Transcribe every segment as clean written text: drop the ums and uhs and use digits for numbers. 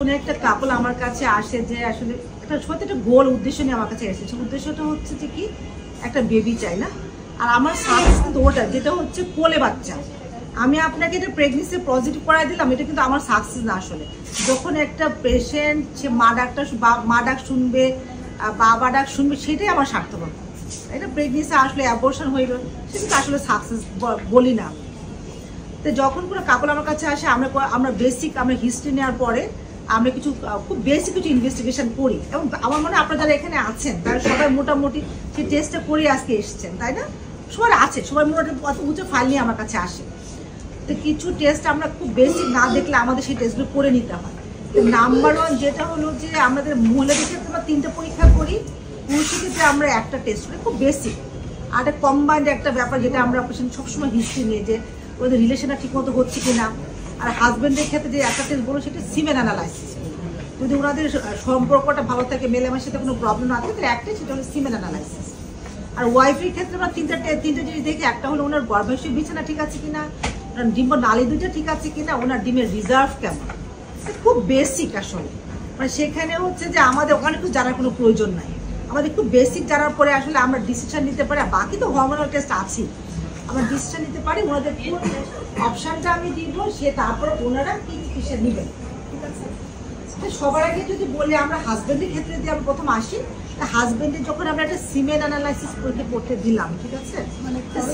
একটা কাপল আমার কাছে আসে যে আসলে একটা সত্যি একটা গোল উদ্দেশ্য নিয়ে আমার কাছে এসেছে। উদ্দেশ্যটা হচ্ছে যে কি একটা বেবি চাই না, আর আমার সাকসেস কিন্তু ওটা যেটা হচ্ছে কোলে বাচ্চা। আমি আপনাকে এটা প্রেগনেন্সি পজিটিভ করাই দিলাম, এটা কিন্তু আমার সাকসেস না। আসলে যখন একটা পেশেন্ট সে মা ডাক শুনবে, বাবা ডাক শুনবে, সেটাই আমার সার্থকতা। এটা প্রেগনেন্সি আসলে অ্যাবর্শন হইল, সেটা আসলে সাকসেস বলি না। তো যখন কোনো কাপল আমার কাছে আসে, আমরা বেসিক হিস্ট্রি নেওয়ার পরে আমরা খুব বেসিক কিছু ইনভেস্টিগেশন করি, এবং আমার মনে হয় আপনারা যারা এখানে আছেন তারা সবাই মোটামুটি সেই টেস্টটা করে আজকে এসেছেন, তাই না? সবাই আছে, সবাই মোটামুটি অত উঁচু ফাইল নিয়ে আমার কাছে আসে। তো কিছু টেস্ট আমরা খুব বেসিক না দেখলে আমাদের সেই টেস্টগুলো করে নিতে হয়। তো নাম্বার ওয়ান যেটা হলো যে আমাদের মহিলাদের ক্ষেত্রে আমরা 3টে পরীক্ষা করি, পুরুষের ক্ষেত্রে আমরা একটা টেস্ট করি, খুব বেসিক। আর একটা কম্বাইন্ড একটা ব্যাপার যেটা আমরা সবসময় হিস্ট্রি নিয়ে, যে ওদের রিলেশনটা ঠিকমতো হচ্ছে কিনা। আর হাজব্যান্ডের ক্ষেত্রে যে একটা টেস্ট বলো, সেটা সিমেন অ্যানালাইসিস। যদি ওনাদের সম্পর্কটা ভালো থাকে, মেলামের সাথে কোনো প্রবলেম না থাকে, তাহলে একটাই, সেটা হলো সিমেন অ্যানালাইসিস। আর ওয়াইফের ক্ষেত্রে আমরা তিনটে জিনিস দেখি। একটা হলো ওনার গর্ভাশয় বিছানা ঠিক আছে কিনা, ওনার ডিম্ব নালী দুটো ঠিক আছে কিনা, ওনার ডিমের রিজার্ভ কেমন। খুব বেসিক আসলে, মানে সেখানে হচ্ছে যে আমাদের ওখানে কিছু জানার কোনো প্রয়োজন নাই। আমাদের খুব বেসিক জানার পরে আসলে আমরা ডিসিশন নিতে পারি। আর বাকি তো হরমোনাল টেস্ট আছে, আমরা ডিসিশন নিতে পারি। ওনাদের কোন অপশানটা আমি দিব, সে তারপর ওনারা কি চিকিৎসা নেবেন, ঠিক আছে? সবার আগে যদি বলি, আমরা হাজব্যান্ডের ক্ষেত্রে যদি আমরা প্রথম আসি, হাজব্যান্ডের যখন আমরা একটা সিমেন অ্যানালাইসিস করতে দিলাম, ঠিক আছে?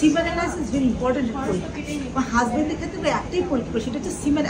সিমেন অ্যানালাইসিস ভেরি ইম্পর্টেন্ট। হাজব্যান্ডের ক্ষেত্রে একটাই পরীক্ষা, সেটা হচ্ছে সিমেন